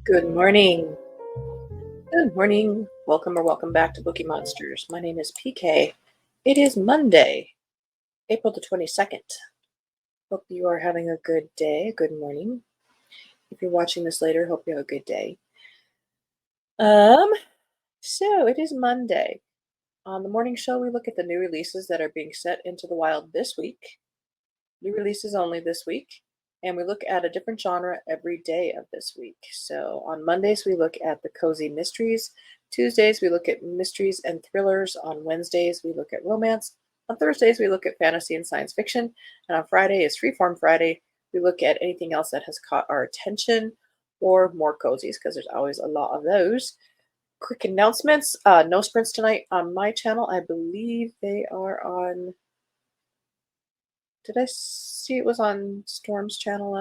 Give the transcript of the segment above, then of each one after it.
Good morning. Good morning. Welcome or welcome back to Bookeemonsters. My name is PK. It is Monday, April the 22nd. Hope you are having a good day, good morning. If you're watching this later, hope you have a good day. So it is Monday. On the morning show, we look at the new releases that are being set into the wild this week. New releases only this week. And we look at a different genre every day of this week. So on Mondays, we look at the cozy mysteries. Tuesdays, we look at mysteries and thrillers. On Wednesdays, we look at romance. On Thursdays, we look at fantasy and science fiction. And on Friday is Freeform Friday. We look at anything else that has caught our attention or more cozies, because there's always a lot of those. Quick announcements. No sprints tonight on my channel. I believe they are on... Did I see it was on Storm's channel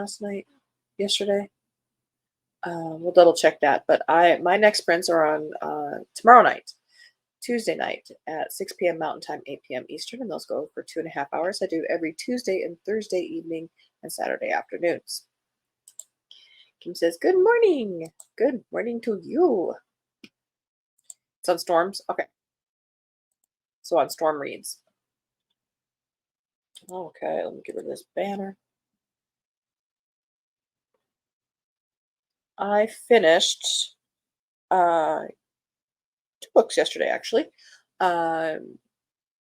yesterday? We'll double check that. But my next sprints are on tomorrow night, Tuesday night at 6 p.m. Mountain Time, 8 p.m. Eastern, and those go for 2.5 hours. I do every Tuesday and Thursday evening and Saturday afternoons. Kim says, "Good morning. Good morning to you." It's on Storms? Okay. So on Storm Reads. Okay, let me get rid of this banner. I finished two books yesterday, actually. Um,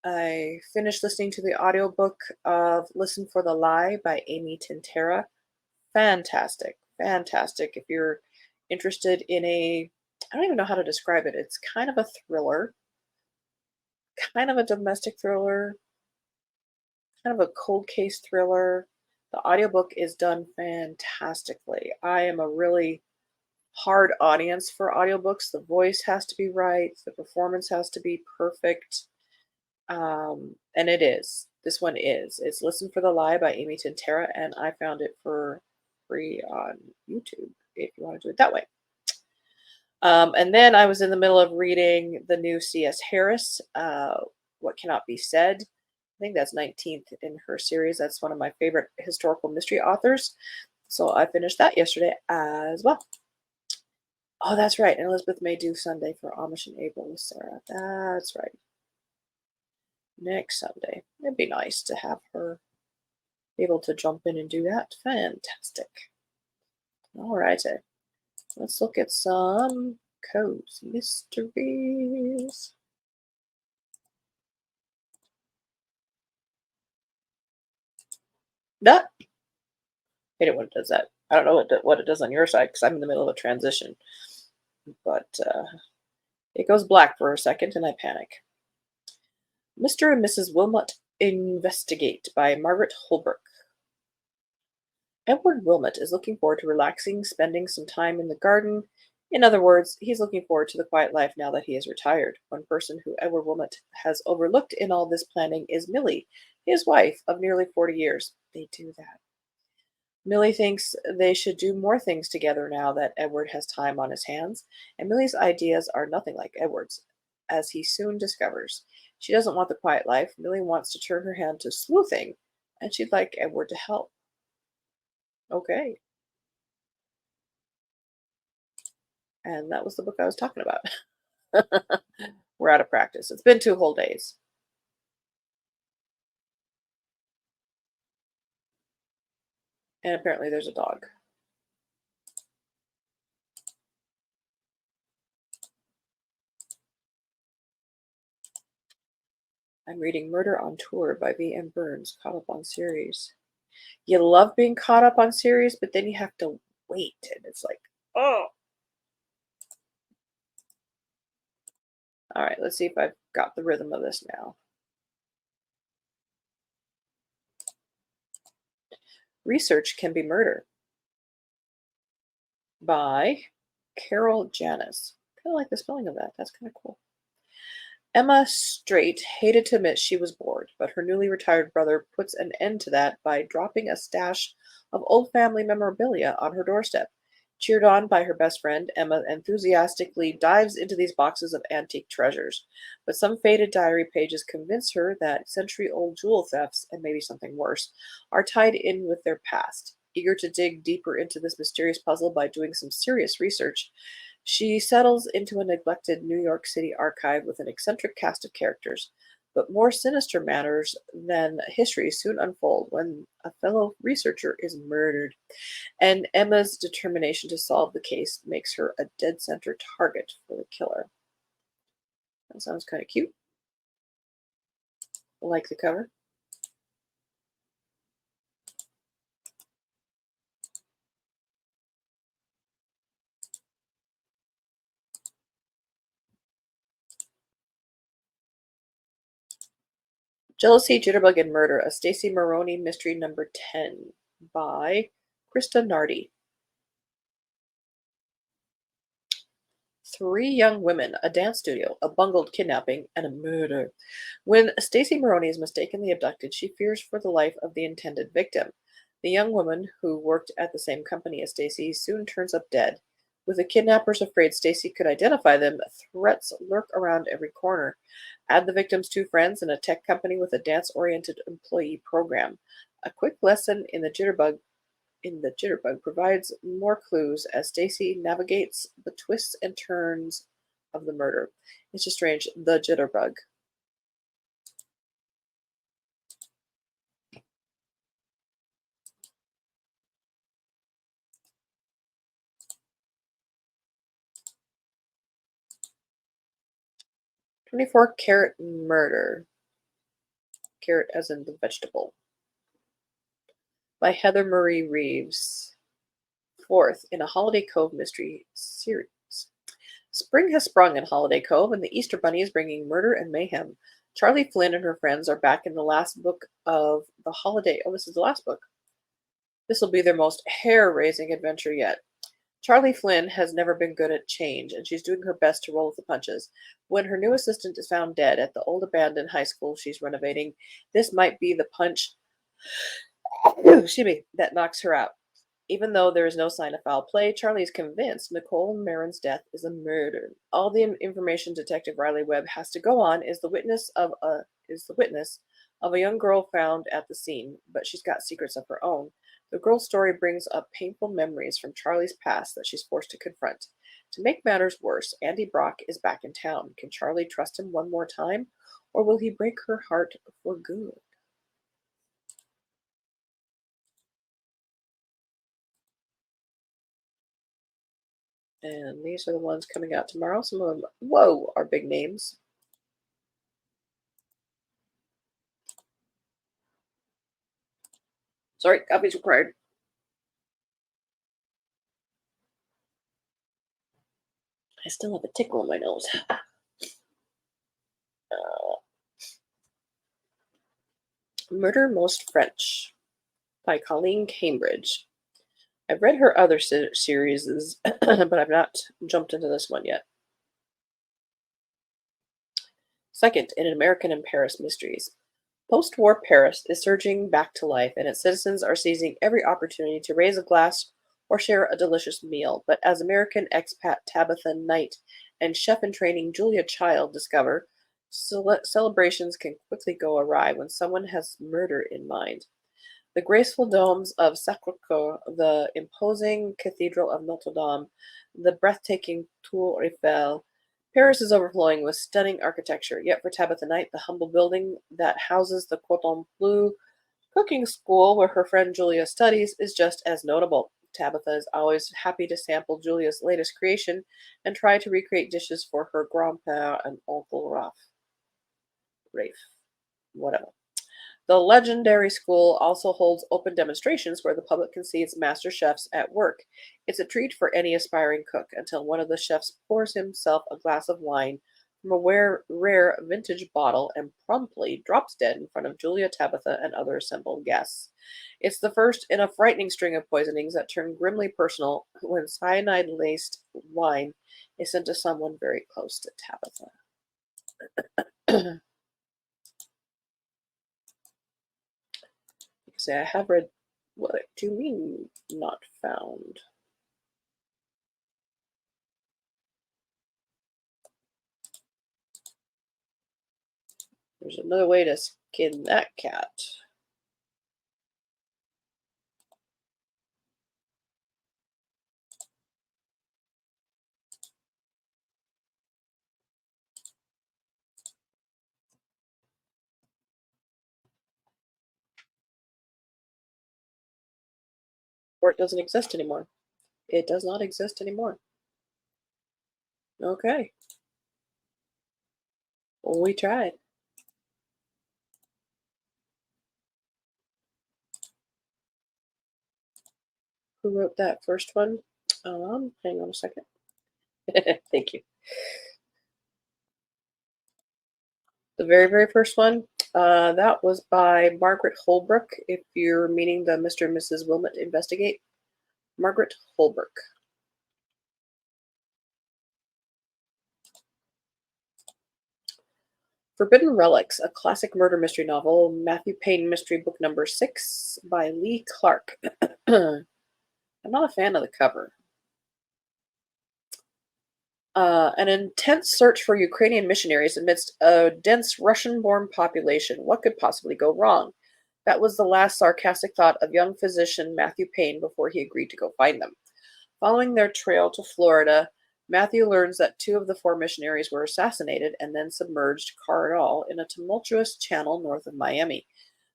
I finished listening to the audiobook of Listen for the Lie by Amy Tintera. Fantastic. Fantastic. If you're interested in I don't even know how to describe it. It's kind of a thriller, kind of a domestic thriller, kind of a cold case thriller. The audiobook is done fantastically. I am a really hard audience for audiobooks. The voice has to be right, the performance has to be perfect. And it is. This one is. It's Listen for the Lie by Amy Tintera, and I found it for free on YouTube if you want to do it that way. And then I was in the middle of reading the new C.S. Harris, What Cannot Be Said. I think that's 19th in her series. That's one of my favorite historical mystery authors. So I finished that yesterday as well. Oh, that's right. And Elizabeth may do Sunday for Amish and April with Sarah. That's right. Next Sunday. It'd be nice to have her able to jump in and do that. Fantastic. All righty. Let's look at some codes, mysteries. That. I hate it when it does that. I don't know what it does on your side because I'm in the middle of a transition. But it goes black for a second and I panic. Mr. and Mrs. Wilmot Investigate by Margaret Holbrook. Edward Wilmot is looking forward to relaxing, spending some time in the garden. In other words, he's looking forward to the quiet life now that he is retired. One person who Edward Wilmot has overlooked in all this planning is Millie, his wife of nearly 40 years. They do that. Millie thinks they should do more things together now that Edward has time on his hands, and Millie's ideas are nothing like Edward's, as he soon discovers. She doesn't want the quiet life. Millie wants to turn her hand to sleuthing, and she'd like Edward to help. Okay. And that was the book I was talking about. We're out of practice. It's been 2 whole days. And apparently there's a dog. I'm reading Murder on Tour by V.M. Burns, caught up on series. You love being caught up on series, but then you have to wait. And it's like, oh. All right, let's see if I've got the rhythm of this now. Research Can Be Murder by Carol Janis. Kind of like the spelling of that. That's kind of cool. Emma Straight hated to admit she was bored, but her newly retired brother puts an end to that by dropping a stash of old family memorabilia on her doorstep. Cheered on by her best friend, Emma enthusiastically dives into these boxes of antique treasures. But some faded diary pages convince her that century-old jewel thefts, and maybe something worse, are tied in with their past. Eager to dig deeper into this mysterious puzzle by doing some serious research, she settles into a neglected New York City archive with an eccentric cast of characters. But more sinister matters than history soon unfold when a fellow researcher is murdered, and Emma's determination to solve the case makes her a dead center target for the killer. That sounds kind of cute. I like the cover. Jealousy, Jitterbug, and Murder, a Stacey Maroney mystery number 10 by Krista Nardi. Three young women, a dance studio, a bungled kidnapping, and a murder. When Stacey Maroney is mistakenly abducted, she fears for the life of the intended victim. The young woman, who worked at the same company as Stacey, soon turns up dead. With the kidnappers afraid Stacey could identify them, threats lurk around every corner. Add the victim's two friends and a tech company with a dance-oriented employee program. A quick lesson in the Jitterbug provides more clues as Stacy navigates the twists and turns of the murder. It's just strange. The Jitterbug. 24 Carat Murder. Carrot as in the vegetable. By Heather Marie Reeves. Fourth in a Holiday Cove mystery series. Spring has sprung in Holiday Cove, and the Easter Bunny is bringing murder and mayhem. Charlie Flynn and her friends are back in the last book of the holiday. Oh, this is the last book. This will be their most hair-raising adventure yet. Charlie Flynn has never been good at change, and she's doing her best to roll with the punches. When her new assistant is found dead at the old abandoned high school she's renovating, this might be the punch excuse me, that knocks her out. Even though there is no sign of foul play, Charlie is convinced Nicole Marin's death is a murder. All the information Detective Riley Webb has to go on is the witness of a young girl found at the scene, but she's got secrets of her own. The girl's story brings up painful memories from Charlie's past that she's forced to confront. To make matters worse, Andy Brock is back in town. Can Charlie trust him one more time, or will he break her heart for good? And these are the ones coming out tomorrow. Some of them, whoa, are big names. Sorry, copies required. I still have a tickle in my nose. Murder Most French by Colleen Cambridge. I've read her other series, but I've not jumped into this one yet. Second, in American in Paris Mysteries. Post-war Paris is surging back to life, and its citizens are seizing every opportunity to raise a glass or share a delicious meal. But as American expat Tabitha Knight and chef-in-training Julia Child discover, celebrations can quickly go awry when someone has murder in mind. The graceful domes of Sacré-Cœur, the imposing Cathedral of Notre Dame, the breathtaking Tour Eiffel. Paris is overflowing with stunning architecture, yet for Tabitha Knight, the humble building that houses the Cordon Bleu cooking school where her friend Julia studies is just as notable. Tabitha is always happy to sample Julia's latest creation and try to recreate dishes for her grand-père and Uncle Rafe, whatever. The legendary school also holds open demonstrations where the public can see its master chefs at work. It's a treat for any aspiring cook until one of the chefs pours himself a glass of wine from a rare vintage bottle and promptly drops dead in front of Julia, Tabitha, and other assembled guests. It's the first in a frightening string of poisonings that turn grimly personal when cyanide-laced wine is sent to someone very close to Tabitha. Say, I have read. What do you mean not found? There's another way to skin that cat. Or it doesn't exist anymore. It does not exist anymore. Okay. Well, we tried. Who wrote that first one? Hang on a second. Thank you. The very, very first one, that was by Margaret Holbrook, if you're meaning the Mr. and Mrs. Wilmot Investigate. Margaret Holbrook. Forbidden Relics, a classic murder mystery novel, Matthew Paine Mystery Book number 6 by Lee Clark. I'm not a fan of the cover. An intense search for Ukrainian missionaries amidst a dense Russian born population. What could possibly go wrong? That was the last sarcastic thought of young physician Matthew Paine before he agreed to go find them. Following their trail to Florida, Matthew learns that 2 of the 4 missionaries were assassinated and then submerged, car and all, in a tumultuous channel north of Miami.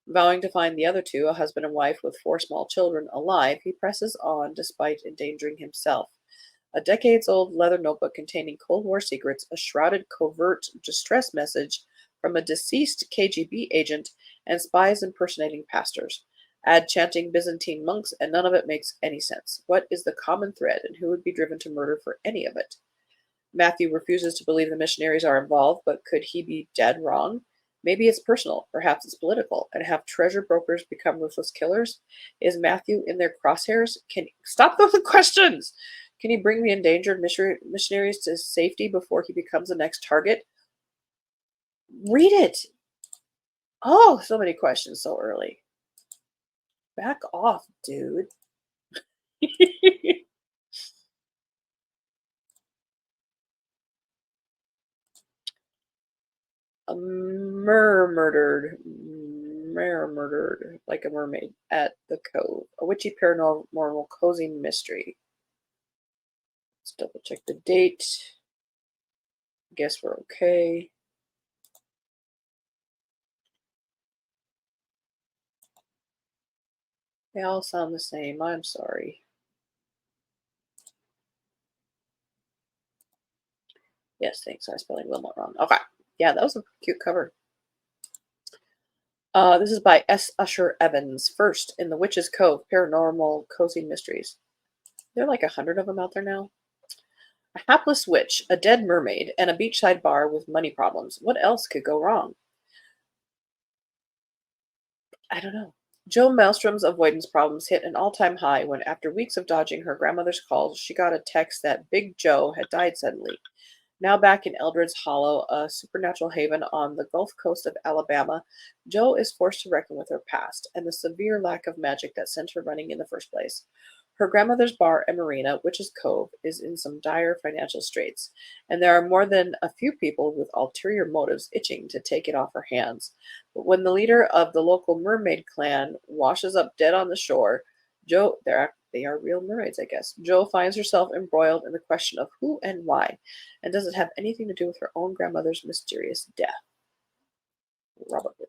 Vowing to find the other 2, a husband and wife with 4 small children, alive, he presses on despite endangering himself. A decades-old leather notebook containing Cold War secrets, a shrouded covert distress message from a deceased KGB agent, and spies impersonating pastors. Add chanting Byzantine monks, and none of it makes any sense. What is the common thread, and who would be driven to murder for any of it? Matthew refuses to believe the missionaries are involved, but could he be dead wrong? Maybe it's personal, perhaps it's political, and have treasure brokers become ruthless killers? Is Matthew in their crosshairs? Can stop those questions? Can he bring the endangered missionaries to safety before he becomes the next target? Read it. Oh, so many questions so early. Back off, dude. A murdered like a mermaid at the cove. A witchy paranormal cozy mystery. Let's double check the date. Guess we're okay. They all sound the same. I'm sorry. Yes, thanks. I was spelling Wilmot wrong. Okay. Yeah, that was a cute cover. This is by S. Usher Evans. First in the Witch's Cove, Paranormal Cozy Mysteries. There are like 100 of them out there now. A hapless witch, a dead mermaid, and a beachside bar with money problems. What else could go wrong? I don't know. Joe Maelstrom's avoidance problems hit an all-time high when, after weeks of dodging her grandmother's calls, she got a text that Big Joe had died suddenly. Now back in Eldred's Hollow, a supernatural haven on the Gulf Coast of Alabama, Jo is forced to reckon with her past and the severe lack of magic that sent her running in the first place. Her grandmother's bar and marina, Witch's Cove, is in some dire financial straits, and there are more than a few people with ulterior motives itching to take it off her hands. But when the leader of the local mermaid clan washes up dead on the shore, they are real mermaids, I guess. Jo finds herself embroiled in the question of who and why, and does it have anything to do with her own grandmother's mysterious death? Probably.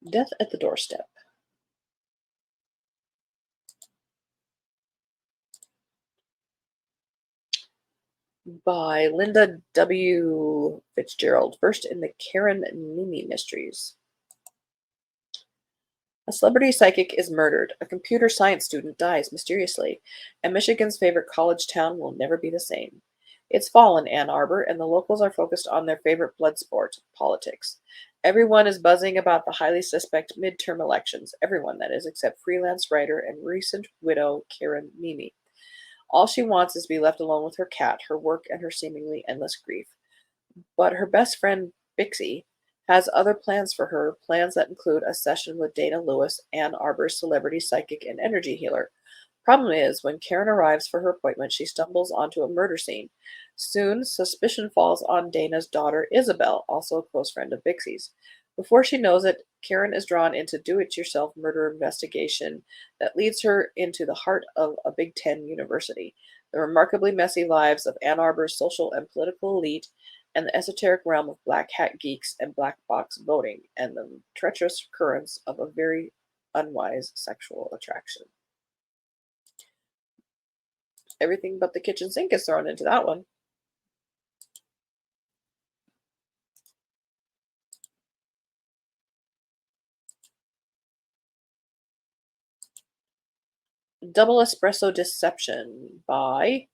Death at the Doorstep by Linda W. Fitzgerald. First in the Karen Nimi Mysteries. A celebrity psychic is murdered, a computer science student dies mysteriously, and Michigan's favorite college town will never be the same. It's fall in Ann Arbor, and the locals are focused on their favorite blood sport, politics. Everyone is buzzing about the highly suspect midterm elections. Everyone, that is, except freelance writer and recent widow Karen Mimi. All she wants is to be left alone with her cat, her work, and her seemingly endless grief. But her best friend, Bixie, has other plans for her, plans that include a session with Dana Lewis, Ann Arbor's celebrity psychic and energy healer. Problem is, when Karen arrives for her appointment, she stumbles onto a murder scene. Soon, suspicion falls on Dana's daughter, Isabel, also a close friend of Bixie's. Before she knows it, Karen is drawn into do-it-yourself murder investigation that leads her into the heart of a Big Ten university. The remarkably messy lives of Ann Arbor's social and political elite and the esoteric realm of black hat geeks and black box voting, and the treacherous currents of a very unwise sexual attraction. Everything but the kitchen sink is thrown into that one. Double Espresso Deception by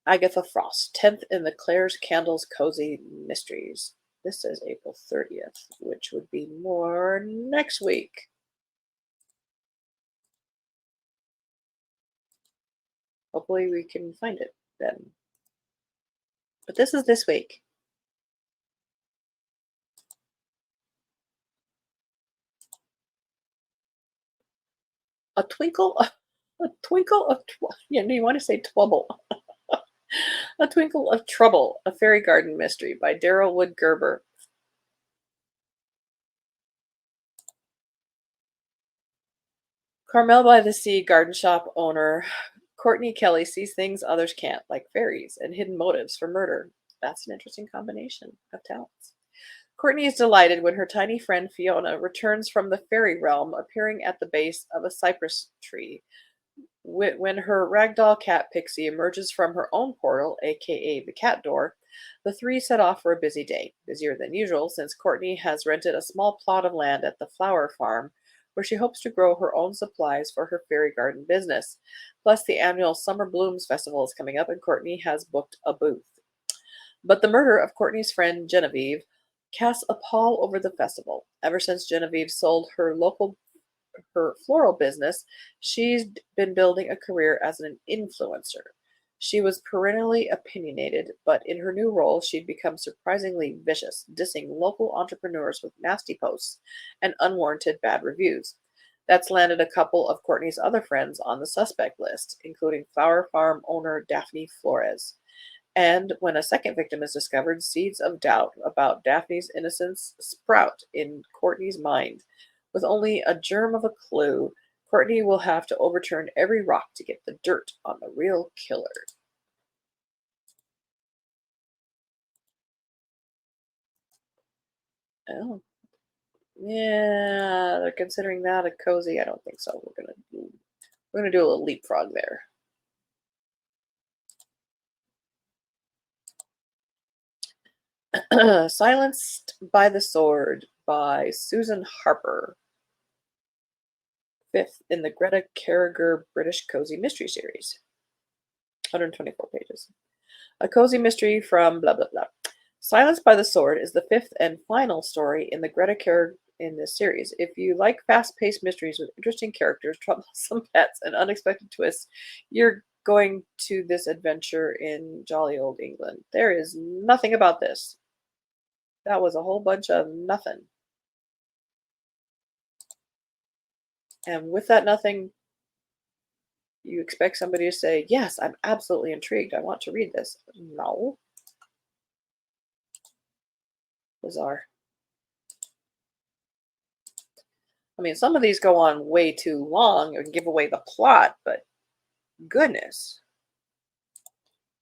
Agatha Frost, 10th in the Claire's Candles Cozy Mysteries. This is April 30th, which would be more next week. Hopefully we can find it then. But this is this week. A twinkle, a twinkle of, you want to say twubble. A Twinkle of Trouble, a Fairy Garden Mystery by Daryl Wood Gerber. Carmel by the Sea garden shop owner Courtney Kelly sees things others can't, like fairies and hidden motives for murder. That's an interesting combination of talents. Courtney is delighted when her tiny friend Fiona returns from the fairy realm, appearing at the base of a cypress tree. When her ragdoll cat Pixie emerges from her own portal, aka the cat door, the three set off for a busy day, busier than usual since Courtney has rented a small plot of land at the flower farm where she hopes to grow her own supplies for her fairy garden business. Plus, the annual Summer Blooms Festival is coming up and Courtney has booked a booth. But the murder of Courtney's friend Genevieve casts a pall over the festival. Ever since Genevieve sold her floral business, she's been building a career as an influencer. She was perennially opinionated, but in her new role, she'd become surprisingly vicious, dissing local entrepreneurs with nasty posts and unwarranted bad reviews. That's landed a couple of Courtney's other friends on the suspect list, including flower farm owner Daphne Flores. And when a second victim is discovered, seeds of doubt about Daphne's innocence sprout in Courtney's mind. With only a germ of a clue, Courtney will have to overturn every rock to get the dirt on the real killer. Oh, yeah, they're considering that a cozy. I don't think so. We're gonna do a little leapfrog there. Silenced by the Sword by Susan Harper. Fifth in the Greta Carragher British Cozy Mystery Series. 124 pages. A cozy mystery from blah blah blah. Silence by the Sword is the fifth and final story in the Greta Carragher in this series. If you like fast-paced mysteries with interesting characters, troublesome pets, and unexpected twists, you're going to this adventure in jolly old England. There is nothing about this. That was a whole bunch of nothing. And with that nothing, you expect somebody to say, yes, I'm absolutely intrigued. I want to read this. No. Bizarre. I mean, some of these go on way too long and give away the plot, but goodness.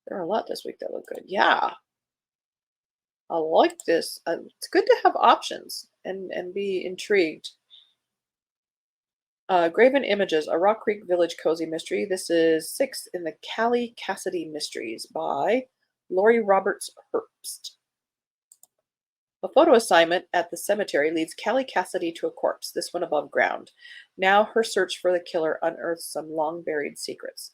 There are a lot this week that look good. Yeah. I like this. It's good to have options and be intrigued. Graven Images, a Rock Creek Village cozy mystery. This is sixth in the Callie Cassidy Mysteries by Lori Roberts Herbst. A photo assignment at the cemetery leads Callie Cassidy to a corpse, this one above ground. Now her search for the killer unearths some long-buried secrets.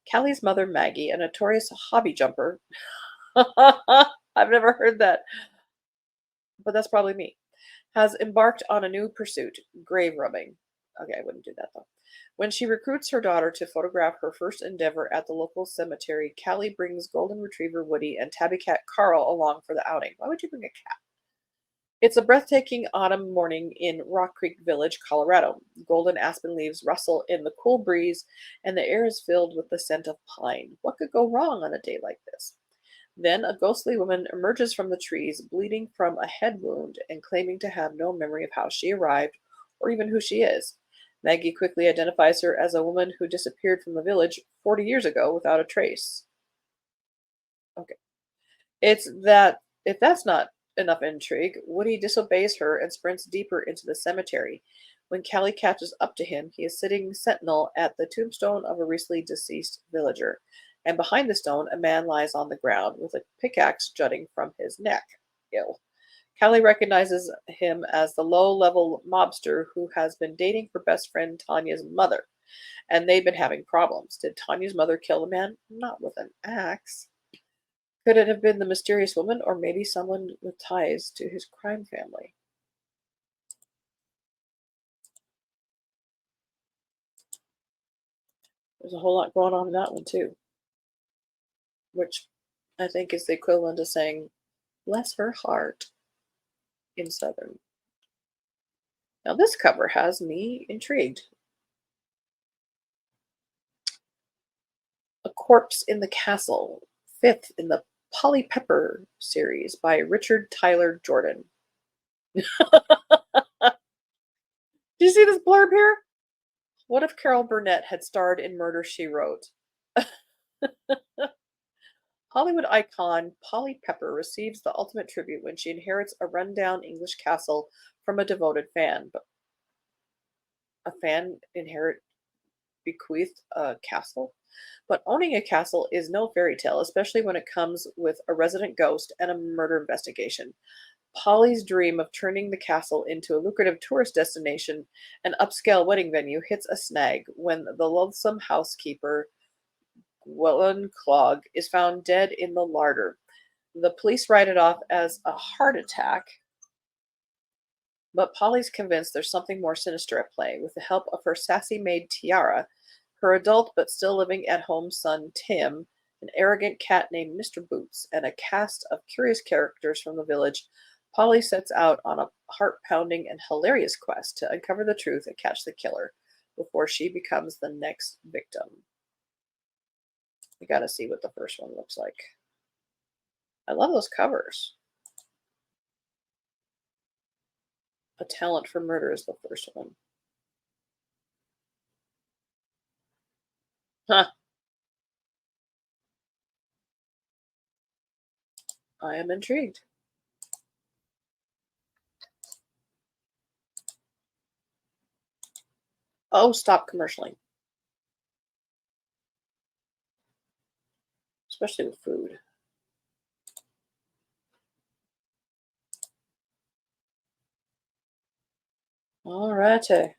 Callie's mother, Maggie, a notorious hobby jumper. I've never heard that, but that's probably me. Has embarked on a new pursuit, grave rubbing. Okay, I wouldn't do that though. When she recruits her daughter to photograph her first endeavor at the local cemetery, Callie brings golden retriever Woody and tabby cat Carl along for the outing. Why would you bring a cat? It's a breathtaking autumn morning in Rock Creek Village, Colorado. Golden aspen leaves rustle in the cool breeze, and the air is filled with the scent of pine. What could go wrong on a day like this? Then a ghostly woman emerges from the trees, bleeding from a head wound and claiming to have no memory of how she arrived or even who she is. Maggie quickly identifies her as a woman who disappeared from the village 40 years ago without a trace. Okay. It's that If that's not enough intrigue, Woody disobeys her and sprints deeper into the cemetery. When Callie catches up to him, he is sitting sentinel at the tombstone of a recently deceased villager, and behind the stone, a man lies on the ground with a pickaxe jutting from his neck. Ew. Callie recognizes him as the low level mobster who has been dating her best friend Tanya's mother, and they've been having problems. Did Tanya's mother kill the man? Not with an axe. Could it have been the mysterious woman, or maybe someone with ties to his crime family? There's a whole lot going on in that one, too, which I think is the equivalent of saying, bless her heart in Southern. Now, this cover has me intrigued. A Corpse in the Castle, fifth in the Polly Pepper series by Richard Tyler Jordan. Do you see this blurb here? What if Carol Burnett had starred in Murder, She Wrote? Hollywood icon Polly Pepper receives the ultimate tribute when she inherits a rundown English castle from a devoted fan. But a fan bequeathed a castle? But owning a castle is no fairy tale, especially when it comes with a resident ghost and a murder investigation. Polly's dream of turning the castle into a lucrative tourist destination and upscale wedding venue hits a snag when the loathsome housekeeper, Gwelyn Clog, is found dead in the larder. The police write it off as a heart attack, but Polly's convinced there's something more sinister at play. With the help of her sassy maid Tiara, her adult but still living at home son Tim, an arrogant cat named Mr. Boots, and a cast of curious characters from the village, Polly sets out on a heart-pounding and hilarious quest to uncover the truth and catch the killer before she becomes the next victim. We gotta see what the first one looks like. I love those covers. A Talent for Murder is the first one. Huh. I am intrigued. Oh, stop commercialing. Especially with food. All righty.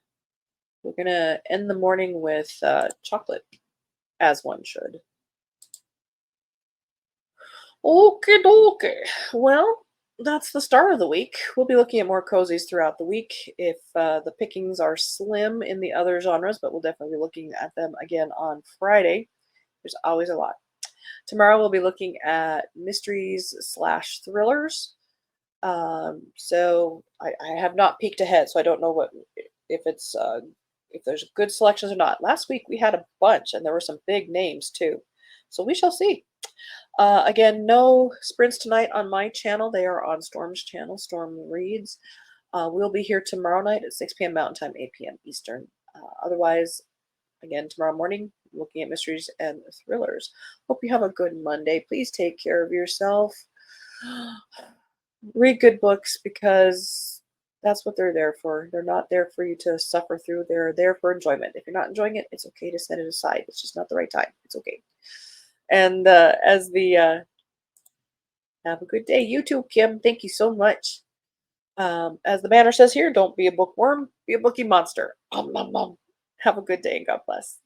We're going to end the morning with chocolate, as one should. Okay, dokie. Well, that's the start of the week. We'll be looking at more cozies throughout the week if the pickings are slim in the other genres, but we'll definitely be looking at them again on Friday. There's always a lot. Tomorrow we'll be looking at mysteries slash thrillers. So I have not peeked ahead, so I don't know what if it's if there's good selections or not. Last week we had a bunch, and there were some big names too. So we shall see. Again, no sprints tonight on my channel. They are on Storm's channel, Storm Reads. We'll be here tomorrow night at 6 p.m. Mountain Time, 8 p.m. Eastern. Otherwise, again, tomorrow morning, looking at mysteries and thrillers. Hope you have a good Monday. Please take care of yourself. Read good books because that's what they're there for. They're not there for you to suffer through. They're there for enjoyment. If you're not enjoying it, it's okay to set it aside. It's just not the right time. It's okay. And have a good day. You too, Kim. Thank you so much. As the banner says here, don't be a bookworm, be a bookie monster. Have a good day and God bless.